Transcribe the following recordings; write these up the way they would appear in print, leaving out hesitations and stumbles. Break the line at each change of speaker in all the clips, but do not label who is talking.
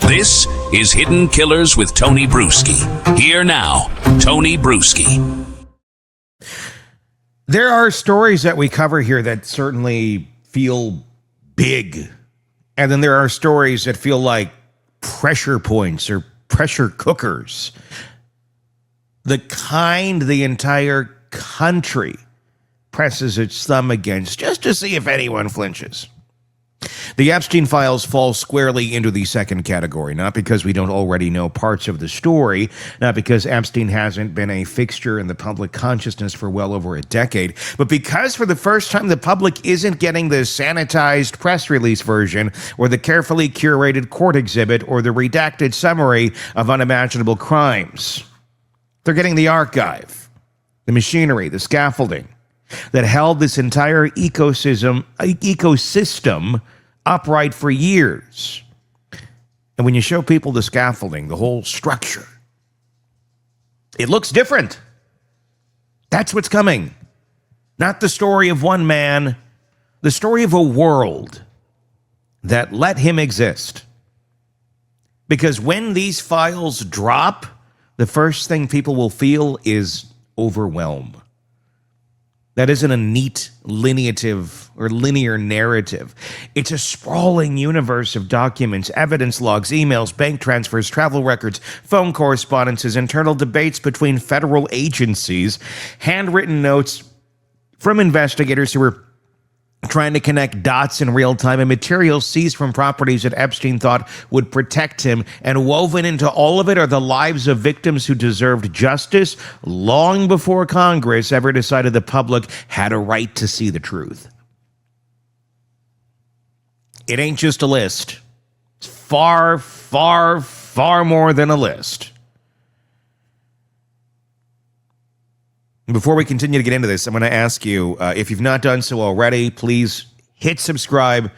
This is Hidden Killers with Tony Brueski. Here now, Tony Brueski.
There are stories that we cover here that certainly feel big. And then there are stories that feel like pressure points or pressure cookers. The kind the entire country presses its thumb against just to see if anyone flinches. The Epstein Files fall squarely into the second category, not because we don't already know parts of the story, not because Epstein hasn't been a fixture in the public consciousness for well over a decade, but because for the first time the public isn't getting the sanitized press release version or the carefully curated court exhibit or the redacted summary of unimaginable crimes. They're getting the archive, the machinery, the scaffolding that held this entire ecosystem upright for years. And when you show people the scaffolding, the whole structure, it looks different. That's what's coming. Not the story of one man, the story of a world that let him exist. Because when these files drop, the first thing people will feel is overwhelm. That isn't a neat lineative or linear narrative. It's a sprawling universe of documents, evidence logs, emails, bank transfers, travel records, phone correspondences, internal debates between federal agencies, handwritten notes from investigators who were trying to connect dots in real time, and materials seized from properties that Epstein thought would protect him. And woven into all of it are the lives of victims who deserved justice long before Congress ever decided the public had a right to see the truth. It ain't just a list. It's far, far, far more than a list. Before we continue to get into this, I'm going to ask you, if you've not done so already, please hit subscribe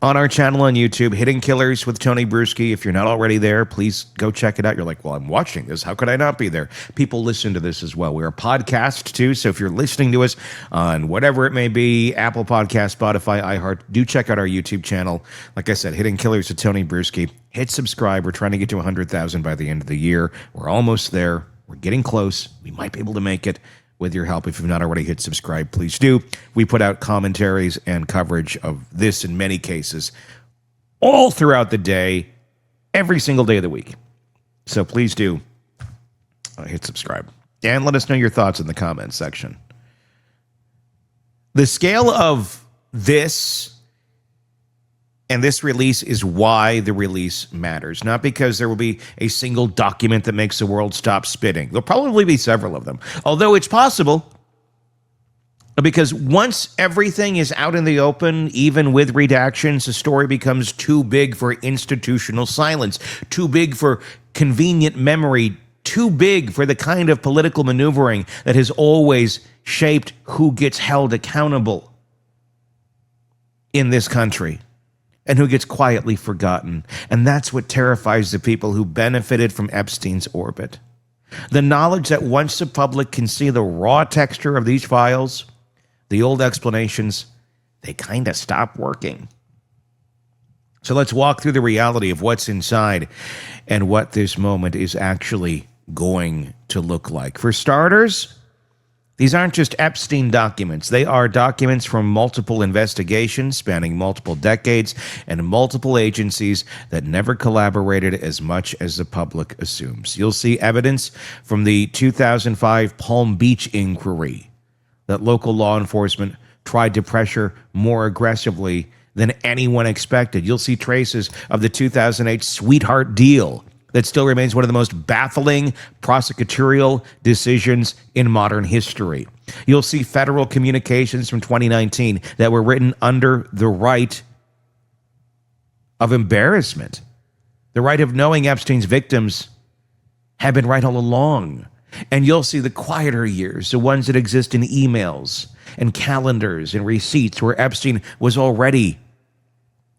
on our channel on YouTube, Hidden Killers with Tony Brueski. If you're not already there, please go check it out. You're like, well, I'm watching this. How could I not be there? People listen to this as well. We're a podcast, too, so if you're listening to us on whatever it may be, Apple Podcast, Spotify, iHeart, do check out our YouTube channel. Like I said, Hidden Killers with Tony Brueski. Hit subscribe. We're trying to get to 100,000 by the end of the year. We're almost there. We're getting close. We might be able to make it with your help. If you've not already hit subscribe, please do. We put out commentaries and coverage of this in many cases all throughout the day, every single day of the week. So please do hit subscribe. And let us know your thoughts in the comments section. The scale of this and this release is why the release matters. Not because there will be a single document that makes the world stop spinning. There'll probably be several of them. Although it's possible, because once everything is out in the open, even with redactions, the story becomes too big for institutional silence, too big for convenient memory, too big for the kind of political maneuvering that has always shaped who gets held accountable in this country and who gets quietly forgotten. And that's what terrifies the people who benefited from Epstein's orbit. The knowledge that once the public can see the raw texture of these files, the old explanations, they kind of stop working. So let's walk through the reality of what's inside and what this moment is actually going to look like. For starters, these aren't just Epstein documents. They are documents from multiple investigations spanning multiple decades and multiple agencies that never collaborated as much as the public assumes. You'll see evidence from the 2005 Palm Beach inquiry that local law enforcement tried to pressure more aggressively than anyone expected. You'll see traces of the 2008 Sweetheart deal that still remains one of the most baffling prosecutorial decisions in modern history. You'll see federal communications from 2019 that were written under the right of embarrassment, the right of knowing Epstein's victims have been right all along. And you'll see the quieter years, the ones that exist in emails and calendars and receipts where Epstein was already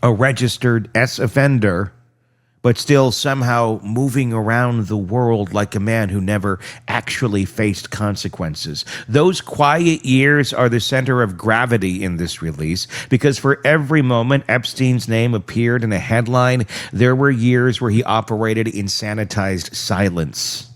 a registered S offender, but still somehow moving around the world like a man who never actually faced consequences. Those quiet years are the center of gravity in this release, because for every moment Epstein's name appeared in a headline, there were years where he operated in sanitized silence.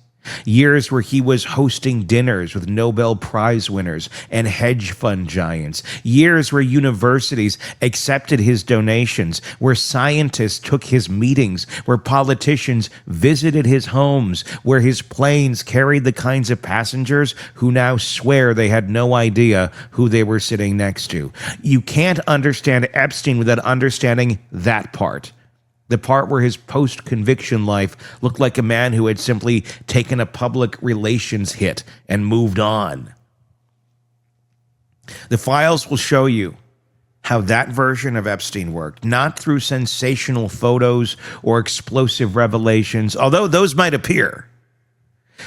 Years where he was hosting dinners with Nobel Prize winners and hedge fund giants. Years where universities accepted his donations, where scientists took his meetings, where politicians visited his homes, where his planes carried the kinds of passengers who now swear they had no idea who they were sitting next to. You can't understand Epstein without understanding that part. The part where his post-conviction life looked like a man who had simply taken a public relations hit and moved on. The files will show you how that version of Epstein worked, not through sensational photos or explosive revelations, although those might appear,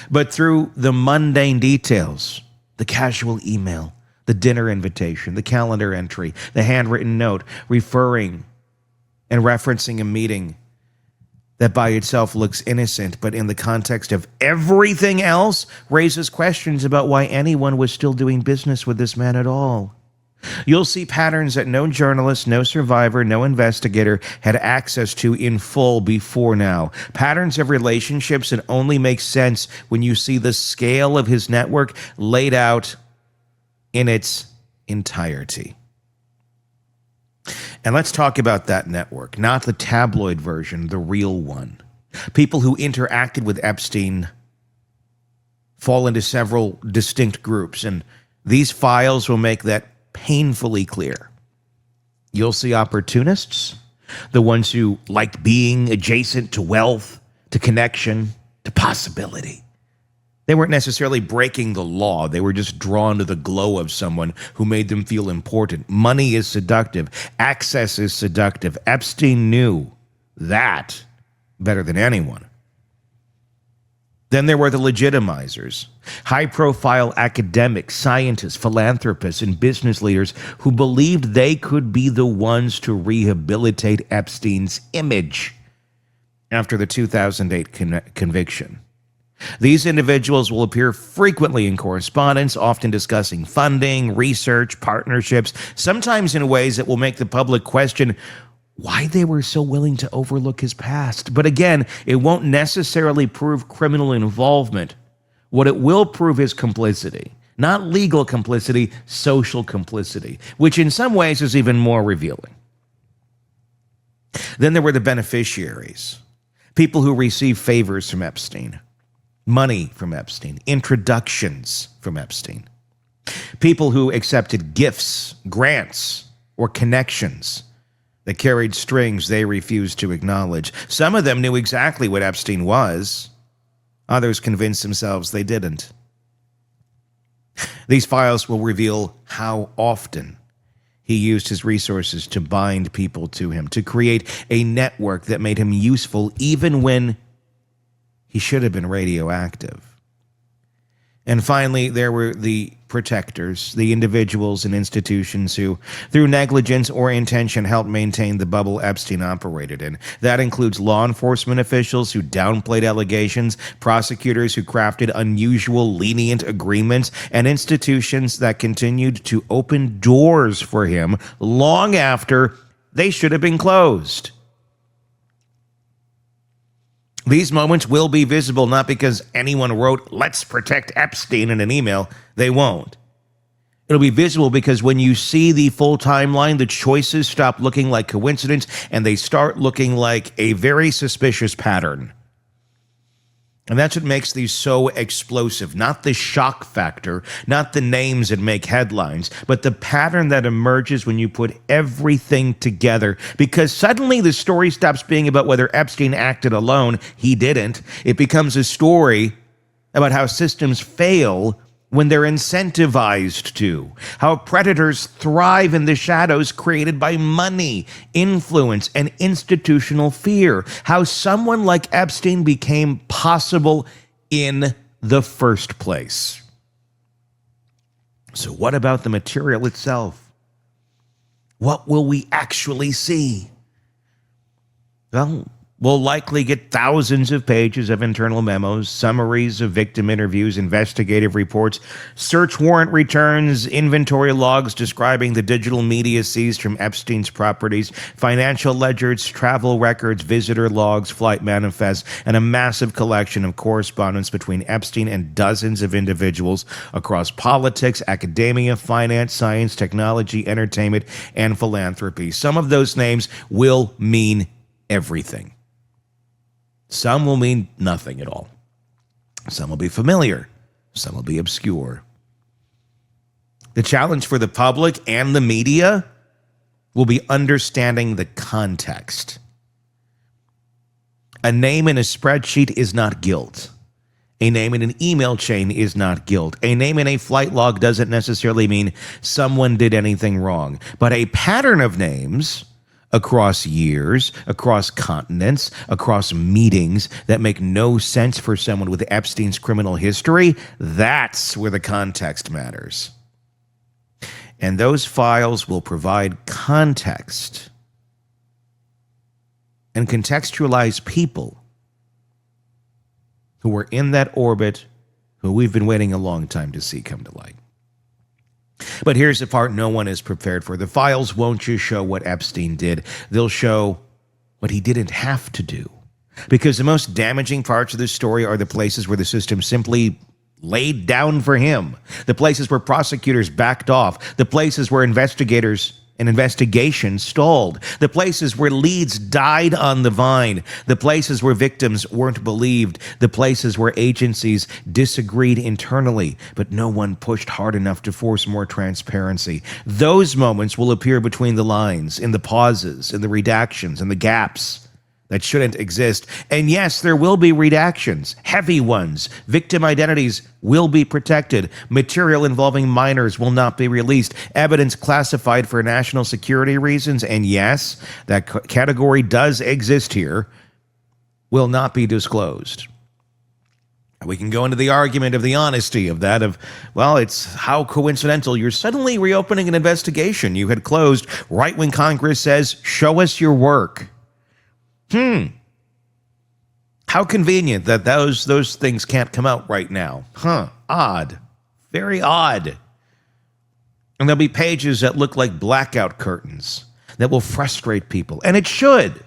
but through the mundane details, the casual email, the dinner invitation, the calendar entry, the handwritten note referring and referencing a meeting that by itself looks innocent, but in the context of everything else raises questions about why anyone was still doing business with this man at all. You'll see patterns that no journalist, no survivor, no investigator had access to in full before now. Patterns of relationships that only make sense when you see the scale of his network laid out in its entirety. And let's talk about that network, not the tabloid version, the real one. People who interacted with Epstein fall into several distinct groups, and these files will make that painfully clear. You'll see opportunists, the ones who liked being adjacent to wealth, to connection, to possibility. They weren't necessarily breaking the law. They were just drawn to the glow of someone who made them feel important. Money is seductive. Access is seductive. Epstein knew that better than anyone. Then there were the legitimizers, high-profile academics, scientists, philanthropists, and business leaders who believed they could be the ones to rehabilitate Epstein's image after the 2008 conviction. These individuals will appear frequently in correspondence, often discussing funding, research, partnerships, sometimes in ways that will make the public question why they were so willing to overlook his past. But again, it won't necessarily prove criminal involvement. What it will prove is complicity. Not legal complicity, social complicity, which in some ways is even more revealing. Then there were the beneficiaries, people who received favors from Epstein, money from Epstein, introductions from Epstein, people who accepted gifts, grants, or connections that carried strings they refused to acknowledge. Some of them knew exactly what Epstein was. Others convinced themselves they didn't. These files will reveal how often he used his resources to bind people to him, to create a network that made him useful even when he should have been radioactive. And finally, there were the protectors, the individuals and institutions who, through negligence or intention, helped maintain the bubble Epstein operated in. That includes law enforcement officials who downplayed allegations, prosecutors who crafted unusual, lenient agreements, and institutions that continued to open doors for him long after they should have been closed. These moments will be visible not because anyone wrote, "Let's protect Epstein" in an email. They won't. It'll be visible because when you see the full timeline, the choices stop looking like coincidence and they start looking like a very suspicious pattern. And that's what makes these so explosive. Not the shock factor, not the names that make headlines, but the pattern that emerges when you put everything together. Because suddenly the story stops being about whether Epstein acted alone. He didn't. It becomes a story about how systems fail when they're incentivized to, how predators thrive in the shadows created by money, influence, and institutional fear, how someone like Epstein became possible in the first place. So what about the material itself? What will we actually see? Well, We'll likely get thousands of pages of internal memos, summaries of victim interviews, investigative reports, search warrant returns, inventory logs describing the digital media seized from Epstein's properties, financial ledgers, travel records, visitor logs, flight manifests, and a massive collection of correspondence between Epstein and dozens of individuals across politics, academia, finance, science, technology, entertainment, and philanthropy. Some of those names will mean everything. Some will mean nothing at all. Some will be familiar. Some will be obscure. The challenge for the public and the media will be understanding the context. A name in a spreadsheet is not guilt. A name in an email chain is not guilt. A name in a flight log doesn't necessarily mean someone did anything wrong. But a pattern of names across years, across continents, across meetings that make no sense for someone with Epstein's criminal history, that's where the context matters. And those files will provide context and contextualize people who were in that orbit, who we've been waiting a long time to see come to light. But here's the part no one is prepared for. The files won't just show what Epstein did. They'll show what he didn't have to do. Because the most damaging parts of this story are the places where the system simply laid down for him. The places where prosecutors backed off. The places where investigators and investigations stalled. The places where leads died on the vine. The places where victims weren't believed. The places where agencies disagreed internally, but no one pushed hard enough to force more transparency. Those moments will appear between the lines, in the pauses, in the redactions, in the gaps that shouldn't exist. And yes, there will be redactions, heavy ones. Victim identities will be protected. Material involving minors will not be released. Evidence classified for national security reasons, and yes, that category does exist here, will not be disclosed. We can go into the argument of the honesty of that, well, it's how coincidental. You're suddenly reopening an investigation you had closed right when Congress says, show us your work. How convenient that those things can't come out right now. Odd. Very odd. And there'll be pages that look like blackout curtains that will frustrate people. And it should.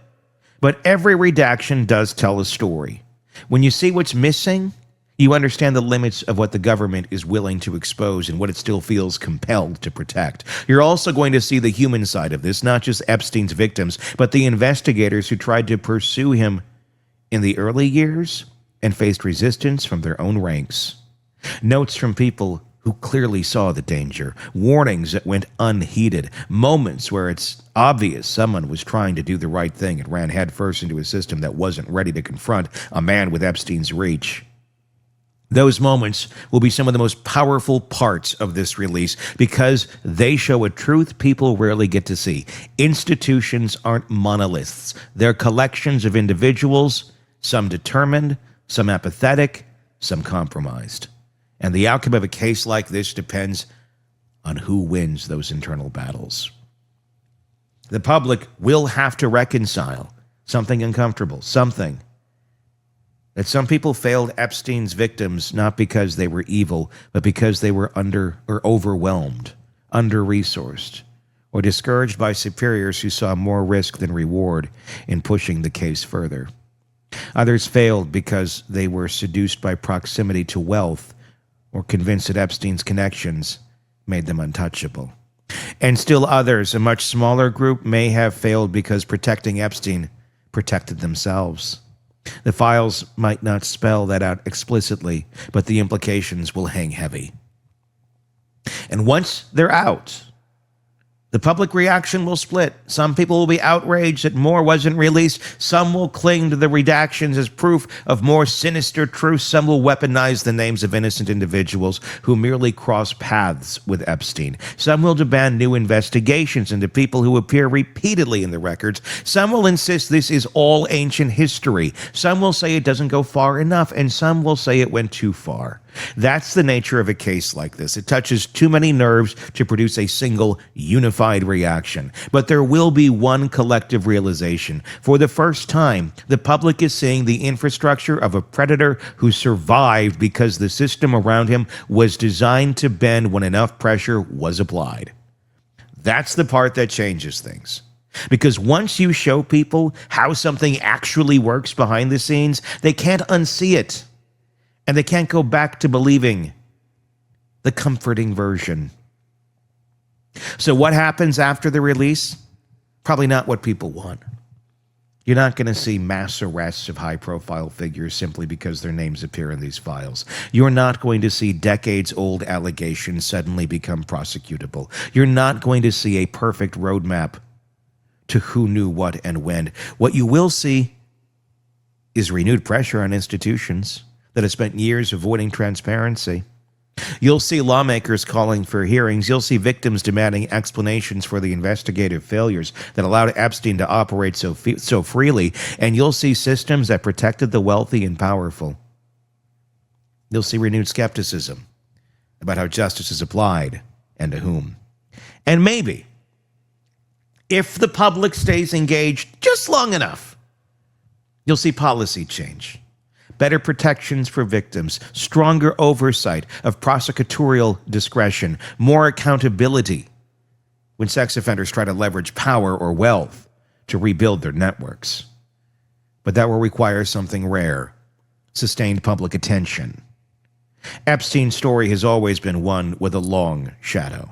But every redaction does tell a story. When you see what's missing, you understand the limits of what the government is willing to expose and what it still feels compelled to protect. You're also going to see the human side of this, not just Epstein's victims, but the investigators who tried to pursue him in the early years and faced resistance from their own ranks. Notes from people who clearly saw the danger, warnings that went unheeded, moments where it's obvious someone was trying to do the right thing and ran headfirst into a system that wasn't ready to confront a man with Epstein's reach. Those moments will be some of the most powerful parts of this release because they show a truth people rarely get to see. Institutions aren't monoliths. They're collections of individuals, some determined, some apathetic, some compromised. And the outcome of a case like this depends on who wins those internal battles. The public will have to reconcile something uncomfortable, something that some people failed Epstein's victims not because they were evil, but because they were overwhelmed, under-resourced, or discouraged by superiors who saw more risk than reward in pushing the case further. Others failed because they were seduced by proximity to wealth or convinced that Epstein's connections made them untouchable. And still others, a much smaller group, may have failed because protecting Epstein protected themselves. The files might not spell that out explicitly, but the implications will hang heavy. And once they're out, the public reaction will split. Some people will be outraged that more wasn't released. Some will cling to the redactions as proof of more sinister truths. Some will weaponize the names of innocent individuals who merely cross paths with Epstein. Some will demand new investigations into people who appear repeatedly in the records. Some will insist this is all ancient history. Some will say it doesn't go far enough, and some will say it went too far. That's the nature of a case like this. It touches too many nerves to produce a single unified reaction. But there will be one collective realization. For the first time, the public is seeing the infrastructure of a predator who survived because the system around him was designed to bend when enough pressure was applied. That's the part that changes things. Because once you show people how something actually works behind the scenes, they can't unsee it. And they can't go back to believing the comforting version. So what happens after the release? Probably not what people want. You're not going to see mass arrests of high-profile figures simply because their names appear in these files. You're not going to see decades-old allegations suddenly become prosecutable. You're not going to see a perfect roadmap to who knew what and when. What you will see is renewed pressure on institutions that have spent years avoiding transparency. You'll see lawmakers calling for hearings. You'll see victims demanding explanations for the investigative failures that allowed Epstein to operate so freely. And you'll see systems that protected the wealthy and powerful. You'll see renewed skepticism about how justice is applied and to whom. And maybe, if the public stays engaged just long enough, you'll see policy change. Better protections for victims, stronger oversight of prosecutorial discretion, more accountability when sex offenders try to leverage power or wealth to rebuild their networks. But that will require something rare, sustained public attention. Epstein's story has always been one with a long shadow.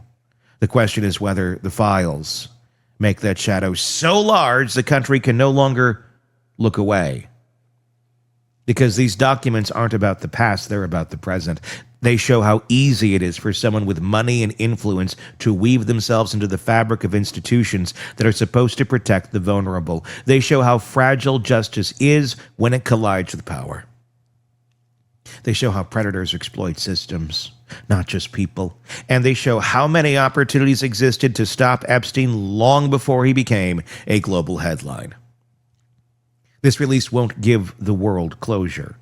The question is whether the files make that shadow so large the country can no longer look away. Because these documents aren't about the past, they're about the present. They show how easy it is for someone with money and influence to weave themselves into the fabric of institutions that are supposed to protect the vulnerable. They show how fragile justice is when it collides with power. They show how predators exploit systems, not just people. And they show how many opportunities existed to stop Epstein long before he became a global headline. This release won't give the world closure.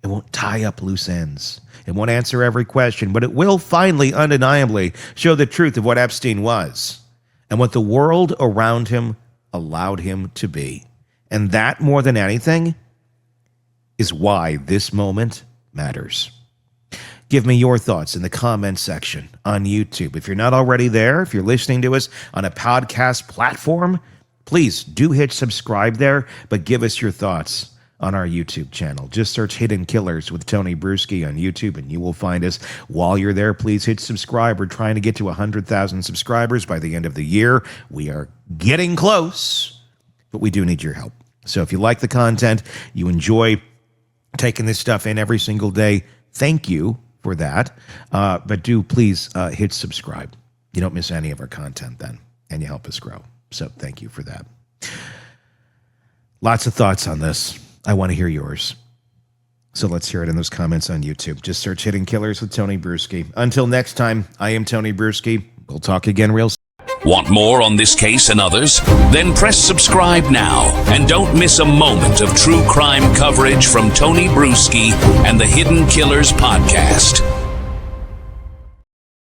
It won't tie up loose ends. It won't answer every question, but it will finally, undeniably, show the truth of what Epstein was and what the world around him allowed him to be. And that, more than anything, is why this moment matters. Give me your thoughts in the comments section on YouTube. If you're not already there, if you're listening to us on a podcast platform, please do hit subscribe there, but give us your thoughts on our YouTube channel. Just search Hidden Killers with Tony Brueski on YouTube and you will find us. While you're there, please hit subscribe. We're trying to get to 100,000 subscribers by the end of the year. We are getting close, but we do need your help. So if you like the content, you enjoy taking this stuff in every single day, thank you for that. But do please hit subscribe. You don't miss any of our content then, and you help us grow. So thank you for that. Lots of thoughts on this. I want to hear yours. So let's hear it in those comments on YouTube. Just search Hidden Killers with Tony Brueski. Until next time, I am Tony Brueski. We'll talk again real soon.
Want more on this case and others? Then press subscribe now and don't miss a moment of true crime coverage from Tony Brueski and the Hidden Killers podcast.